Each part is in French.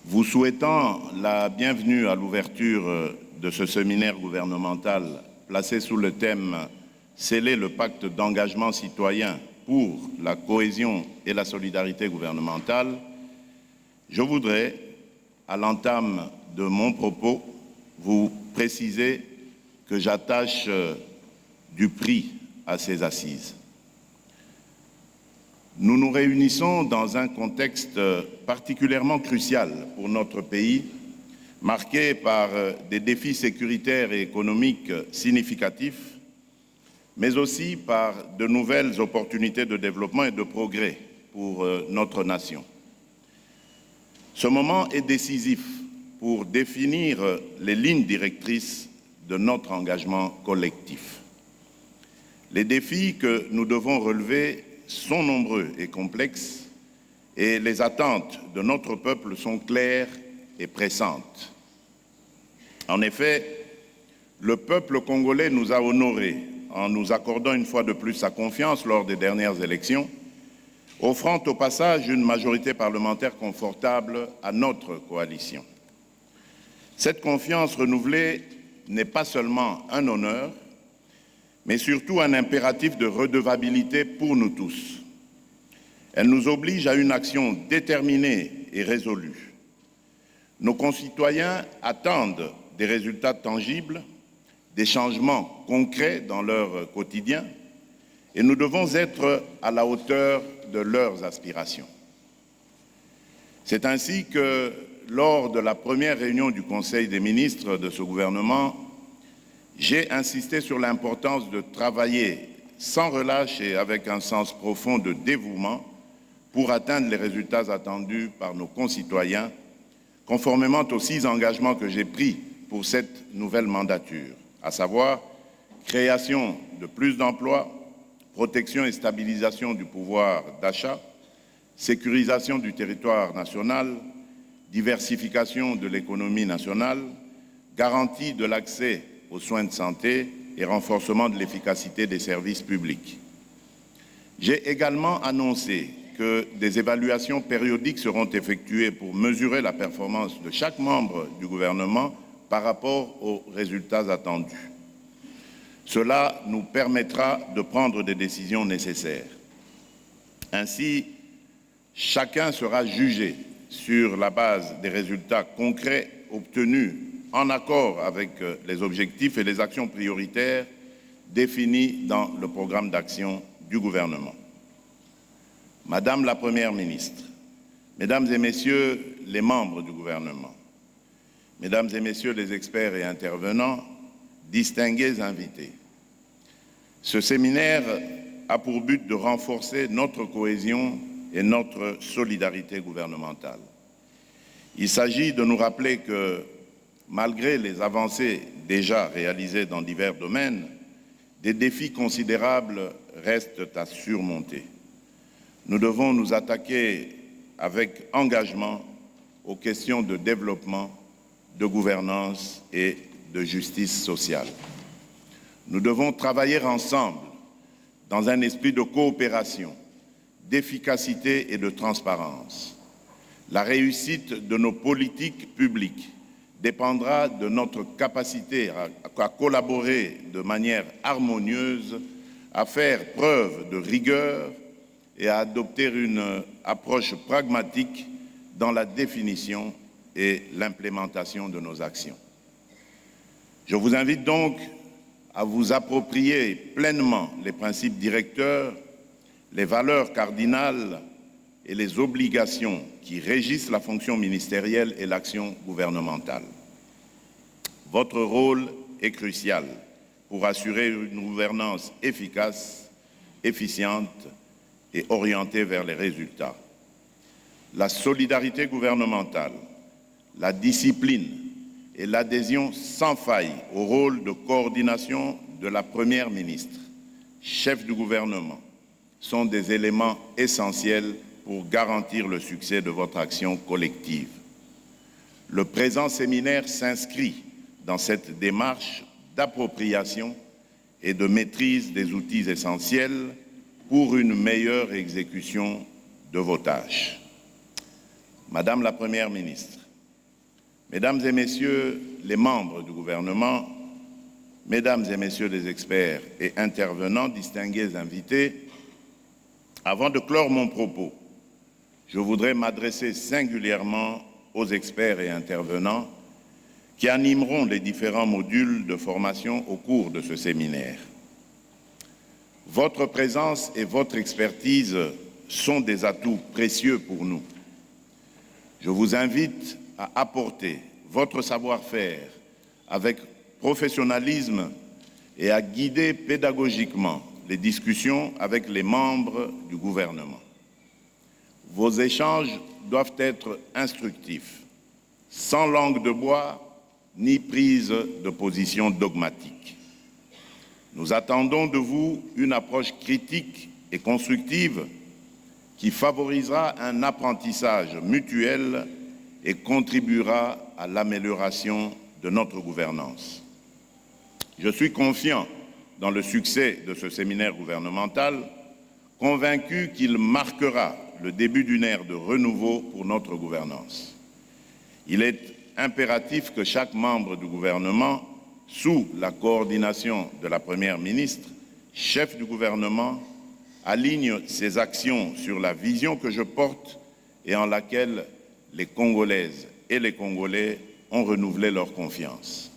Vous souhaitant la bienvenue à l'ouverture de ce séminaire gouvernemental placé sous le thème « Sceller le pacte d'engagement citoyen pour la cohésion et la solidarité gouvernementale », je voudrais, à l'entame de mon propos, vous préciser que j'attache du prix à ces assises. Nous nous réunissons dans un contexte particulièrement crucial pour notre pays, marqué par des défis sécuritaires et économiques significatifs, mais aussi par de nouvelles opportunités de développement et de progrès pour notre nation. Ce moment est décisif pour définir les lignes directrices de notre engagement collectif. Les défis que nous devons relever sont nombreux et complexes et les attentes de notre peuple sont claires et pressantes. En effet, le peuple congolais nous a honorés en nous accordant une fois de plus sa confiance lors des dernières élections, offrant au passage une majorité parlementaire confortable à notre coalition. Cette confiance renouvelée n'est pas seulement un honneur, mais surtout un impératif de redevabilité pour nous tous. Elle nous oblige à une action déterminée et résolue. Nos concitoyens attendent des résultats tangibles, des changements concrets dans leur quotidien, et nous devons être à la hauteur de leurs aspirations. C'est ainsi que, lors de la première réunion du Conseil des ministres de ce gouvernement, j'ai insisté sur l'importance de travailler sans relâche et avec un sens profond de dévouement pour atteindre les résultats attendus par nos concitoyens, conformément aux 6 engagements que j'ai pris pour cette nouvelle mandature, à savoir création de plus d'emplois, protection et stabilisation du pouvoir d'achat, sécurisation du territoire national, diversification de l'économie nationale, garantie de l'accès aux soins de santé et renforcement de l'efficacité des services publics. J'ai également annoncé que des évaluations périodiques seront effectuées pour mesurer la performance de chaque membre du gouvernement par rapport aux résultats attendus. Cela nous permettra de prendre des décisions nécessaires. Ainsi, chacun sera jugé sur la base des résultats concrets obtenus en accord avec les objectifs et les actions prioritaires définis dans le programme d'action du gouvernement. Madame la Première ministre, Mesdames et Messieurs les membres du gouvernement, Mesdames et Messieurs les experts et intervenants, distingués invités, ce séminaire a pour but de renforcer notre cohésion et notre solidarité gouvernementale. Il s'agit de nous rappeler que, malgré les avancées déjà réalisées dans divers domaines, des défis considérables restent à surmonter. Nous devons nous attaquer avec engagement aux questions de développement, de gouvernance et de justice sociale. Nous devons travailler ensemble dans un esprit de coopération, d'efficacité et de transparence. La réussite de nos politiques publiques dépendra de notre capacité à collaborer de manière harmonieuse, à faire preuve de rigueur et à adopter une approche pragmatique dans la définition et l'implémentation de nos actions. Je vous invite donc à vous approprier pleinement les principes directeurs, les valeurs cardinales et les obligations qui régissent la fonction ministérielle et l'action gouvernementale. Votre rôle est crucial pour assurer une gouvernance efficace, efficiente et orientée vers les résultats. La solidarité gouvernementale, la discipline et l'adhésion sans faille au rôle de coordination de la Première ministre, chef du gouvernement, sont des éléments essentiels pour garantir le succès de votre action collective. Le présent séminaire s'inscrit dans cette démarche d'appropriation et de maîtrise des outils essentiels pour une meilleure exécution de vos tâches. Madame la Première ministre, Mesdames et Messieurs les membres du gouvernement, Mesdames et Messieurs les experts et intervenants, distingués invités, avant de clore mon propos, je voudrais m'adresser singulièrement aux experts et intervenants qui animeront les différents modules de formation au cours de ce séminaire. Votre présence et votre expertise sont des atouts précieux pour nous. Je vous invite à apporter votre savoir-faire avec professionnalisme et à guider pédagogiquement les discussions avec les membres du gouvernement. Vos échanges doivent être instructifs, sans langue de bois ni prise de position dogmatique. Nous attendons de vous une approche critique et constructive qui favorisera un apprentissage mutuel et contribuera à l'amélioration de notre gouvernance. Je suis confiant dans le succès de ce séminaire gouvernemental, convaincu qu'il marquera le début d'une ère de renouveau pour notre gouvernance. Il est impératif que chaque membre du gouvernement, sous la coordination de la Première ministre, chef du gouvernement, aligne ses actions sur la vision que je porte et en laquelle les Congolaises et les Congolais ont renouvelé leur confiance.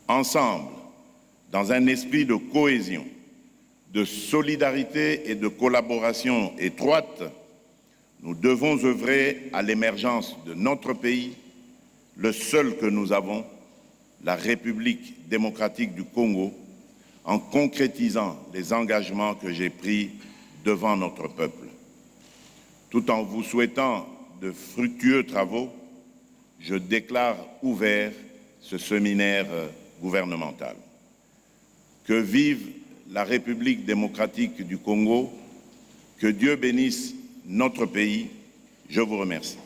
Ensemble, dans un esprit de cohésion, de solidarité et de collaboration étroite, nous devons œuvrer à l'émergence de notre pays, le seul que nous avons, la République démocratique du Congo, en concrétisant les engagements que j'ai pris devant notre peuple. Tout en vous souhaitant de fructueux travaux, je déclare ouvert ce séminaire gouvernemental. Que vive la République démocratique du Congo, que Dieu bénisse notre pays. Je vous remercie.